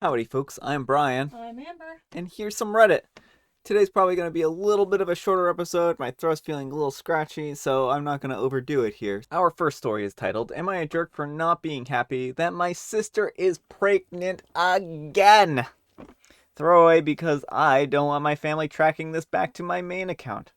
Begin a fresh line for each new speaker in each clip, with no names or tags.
Howdy folks, I'm Brian,
I'm Amber.
and here's some Reddit. Today's probably going to be a little bit of a shorter episode. My throat's feeling a little scratchy, so I'm not going to overdo it here. Our first story is titled, Am I a Jerk for Not Being Happy That My Sister is Pregnant Again? Throwaway because I don't want my family tracking this back to my main account.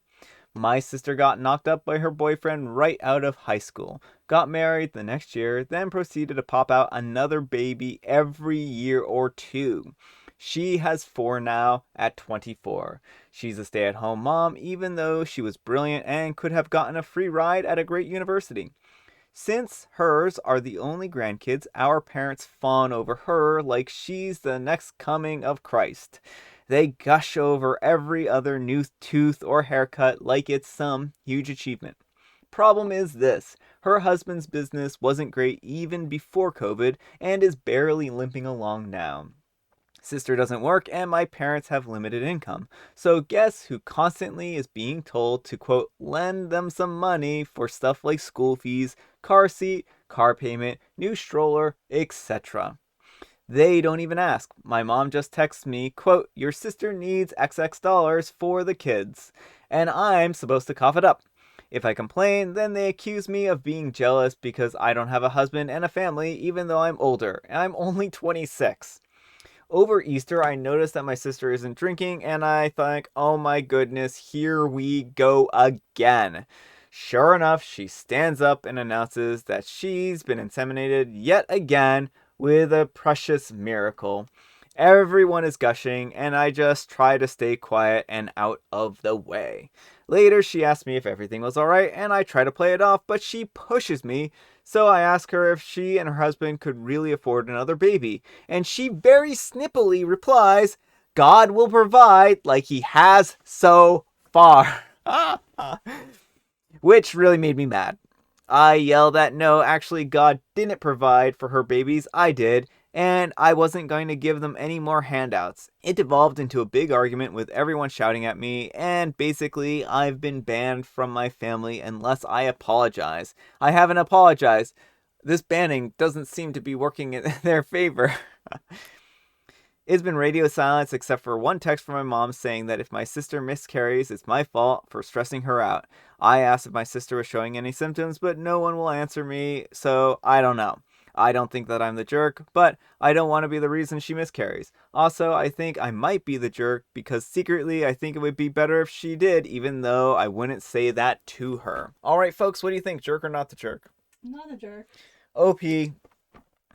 My sister got knocked up by her boyfriend right out of high school, got married the next year, then proceeded to pop out another baby every year or two. She has four now at 24. She's a stay at home mom, even though she was brilliant and could have gotten a free ride at a great university. Since hers are the only grandkids, our parents fawn over her like she's the next coming of Christ. They gush over every other new tooth or haircut like it's some huge achievement. Problem is this: her husband's business wasn't great even before COVID and is barely limping along now. Sister doesn't work, and my parents have limited income. So, guess who constantly is being told to, quote, lend them some money for stuff like school fees, car seat, car payment, new stroller, etc. They don't even ask. My mom just texts me, quote, your sister needs XX dollars for the kids. And I'm supposed to cough it up. If I complain, then they accuse me of being jealous because I don't have a husband and a family, even though I'm older. And I'm only 26. Over Easter, I noticed that my sister isn't drinking, and I think, oh my goodness, here we go again. Sure enough, she stands up and announces that she's been inseminated yet again with a precious miracle. Everyone is gushing, and I just try to stay quiet and out of the way. Later, she asks me if everything was alright, and I try to play it off, but she pushes me, so I ask her if she and her husband could really afford another baby, and she very snippily replies, God will provide like he has so far. Which really made me mad. I yelled that no, actually, God didn't provide for her babies, I did, and I wasn't going to give them any more handouts. It devolved into a big argument with everyone shouting at me, and basically, I've been banned from my family unless I apologize. I haven't apologized. This banning doesn't seem to be working in their favor. It's been radio silence except for one text from my mom saying that if my sister miscarries, it's my fault for stressing her out. I asked if my sister was showing any symptoms, but no one will answer me, so I don't know. I don't think that I'm the jerk, but I don't want to be the reason she miscarries. Also, I think I might be the jerk because secretly I think it would be better if she did, even though I wouldn't say that to her. Alright, folks, what do you think? Jerk or not the jerk?
Not a jerk.
OP,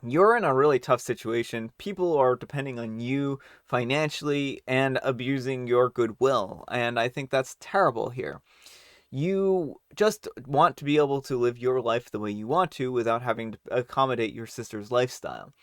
you're in a really tough situation. People are depending on you financially and abusing your goodwill. And I think that's terrible here. You just want to be able to live your life the way you want to without having to accommodate your sister's lifestyle.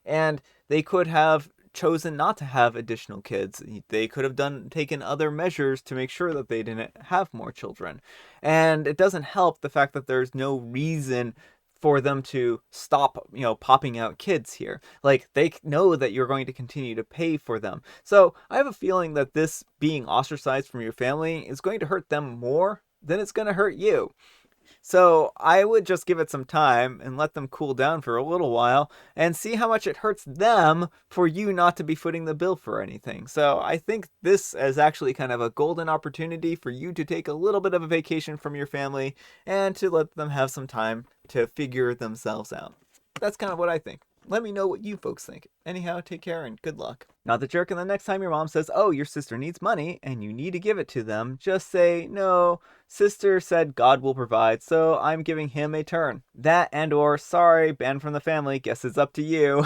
And they could have chosen not to have additional kids. They could have taken other measures to make sure that they didn't have more children. And it doesn't help the fact that there's no reason for them to stop, popping out kids here. Like, they know that you're going to continue to pay for them. So I have a feeling that this being ostracized from your family is going to hurt them more than it's going to hurt you. So I would just give it some time and let them cool down for a little while and see how much it hurts them for you not to be footing the bill for anything. So I think this is actually kind of a golden opportunity for you to take a little bit of a vacation from your family and to let them have some time to figure themselves out. That's kind of what I think. Let me know what you folks think. Anyhow, take care and good luck. Not the jerk, and the next time your mom says, oh, your sister needs money and you need to give it to them, just say, no, sister said God will provide, so I'm giving him a turn. That and or, sorry, banned from the family, guess it's up to you.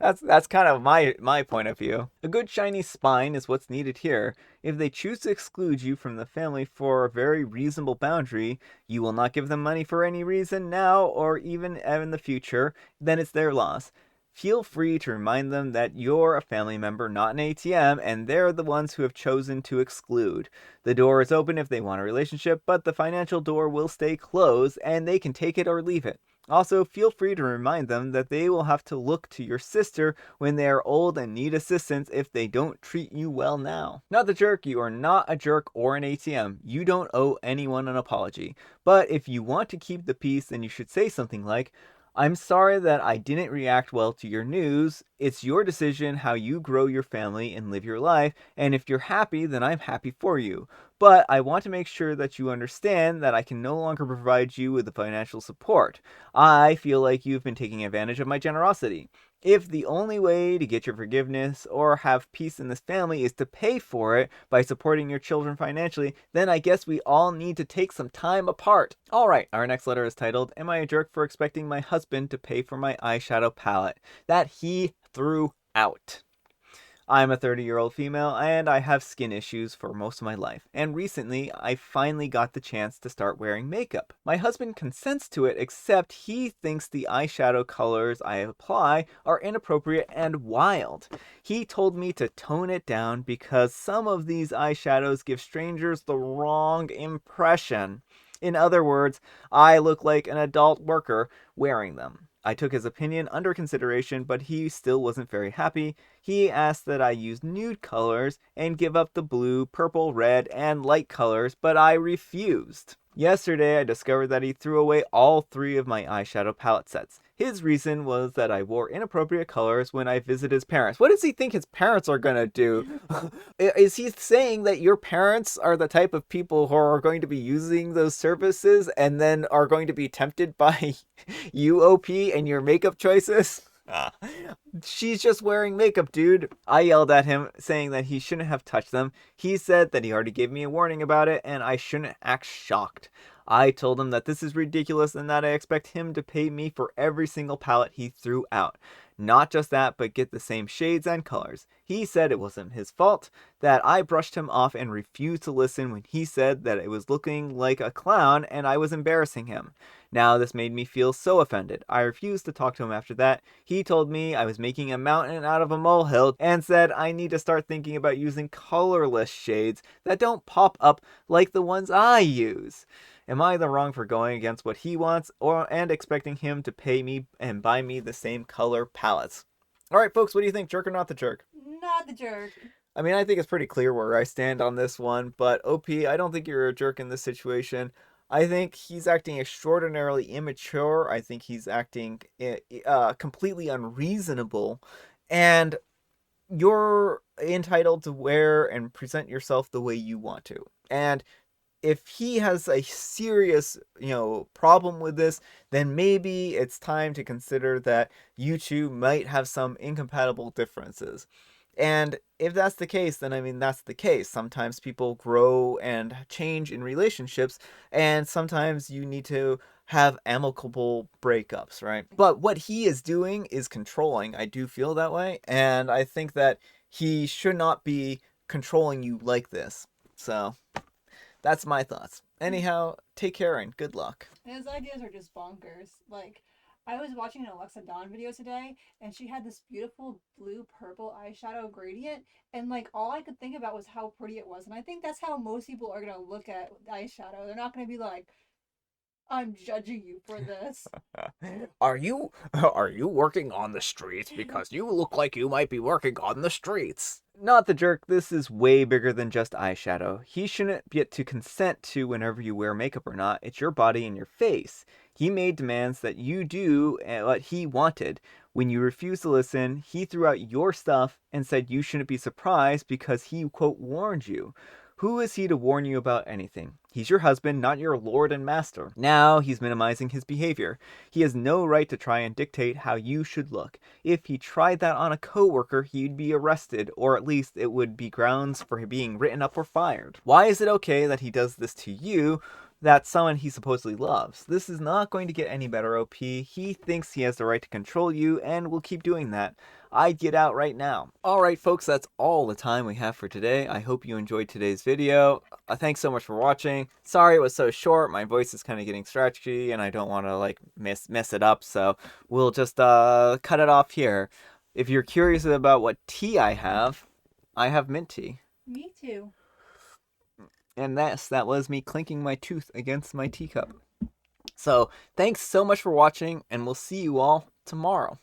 That's kind of my point of view. A good shiny spine is what's needed here. If they choose to exclude you from the family for a very reasonable boundary, you will not give them money for any reason now or even in the future, then it's their loss. Feel free to remind them that you're a family member, not an ATM, and they're the ones who have chosen to exclude. The door is open if they want a relationship, but the financial door will stay closed, and they can take it or leave it. Also, feel free to remind them that they will have to look to your sister when they are old and need assistance if they don't treat you well now. Not the jerk, you are not a jerk or an ATM. You don't owe anyone an apology. But if you want to keep the peace, then you should say something like, I'm sorry that I didn't react well to your news. It's your decision how you grow your family and live your life, and if you're happy, then I'm happy for you. But I want to make sure that you understand that I can no longer provide you with the financial support. I feel like you've been taking advantage of my generosity. If the only way to get your forgiveness or have peace in this family is to pay for it by supporting your children financially, then I guess we all need to take some time apart. Alright, our next letter is titled, Am I a Jerk for Expecting My Husband to Pay for My Eyeshadow Palette That He Threw Out? I'm a 30-year-old female and I have skin issues for most of my life. And recently, I finally got the chance to start wearing makeup. My husband consents to it, except he thinks the eyeshadow colors I apply are inappropriate and wild. He told me to tone it down because some of these eyeshadows give strangers the wrong impression. In other words, I look like an adult worker wearing them. I took his opinion under consideration, but he still wasn't very happy. He asked that I use nude colors and give up the blue, purple, red, and light colors, but I refused. Yesterday, I discovered that he threw away all 3 of my eyeshadow palette sets. His reason was that I wore inappropriate colors when I visited his parents. What does he think his parents are gonna do? Is he saying that your parents are the type of people who are going to be using those services and then are going to be tempted by you, OP, and your makeup choices? She's just wearing makeup, dude. I yelled at him, saying that he shouldn't have touched them. He said that he already gave me a warning about it, and I shouldn't act shocked. I told him that this is ridiculous and that I expect him to pay me for every single palette he threw out. Not just that, but get the same shades and colors. He said it wasn't his fault, that I brushed him off and refused to listen when he said that it was looking like a clown and I was embarrassing him. Now this made me feel so offended. I refused to talk to him after that. He told me I was making a mountain out of a molehill and said I need to start thinking about using colorless shades that don't pop up like the ones I use. Am I the wrong for going against what he wants and expecting him to pay me and buy me the same color palettes? All right, folks, what do you think? Jerk or not the jerk?
Not the jerk.
I mean, I think it's pretty clear where I stand on this one, but OP, I don't think you're a jerk in this situation. I think he's acting extraordinarily immature. I think he's acting completely unreasonable. And you're entitled to wear and present yourself the way you want to. And if he has a serious, problem with this, then maybe it's time to consider that you two might have some incompatible differences. And if that's the case, then I mean, that's the case. Sometimes people grow and change in relationships, and sometimes you need to have amicable breakups, right? But what he is doing is controlling. I do feel that way, and I think that he should not be controlling you like this. So, that's my thoughts. Anyhow, take care and good luck.
His ideas are just bonkers. Like, I was watching an Alexa Dawn video today, and she had this beautiful blue purple eyeshadow gradient, and like all I could think about was how pretty it was. And I think that's how most people are gonna look at eyeshadow. They're not gonna be like, "I'm judging you for this."
Are you working on the streets? Because you look like you might be working on the streets. Not the jerk. This is way bigger than just eyeshadow. He shouldn't get to consent to whenever you wear makeup or not. It's your body and your face. He made demands that you do what he wanted. When you refused to listen, he threw out your stuff and said you shouldn't be surprised because he, quote, warned you. Who is he to warn you about anything? He's your husband, not your lord and master. Now he's minimizing his behavior. He has no right to try and dictate how you should look. If he tried that on a coworker, he'd be arrested, or at least it would be grounds for being written up or fired. Why is it okay that he does this to you, that's someone he supposedly loves? This is not going to get any better, OP. He thinks he has the right to control you and will keep doing that. I'd get out right now. Alright folks, that's all the time we have for today. I hope you enjoyed today's video. Thanks so much for watching. Sorry it was so short. My voice is kind of getting scratchy and I don't want to mess it up, so we'll just cut it off here. If you're curious about what tea I have mint tea.
Me too.
And that was me clinking my tooth against my teacup. So, thanks so much for watching, and we'll see you all tomorrow.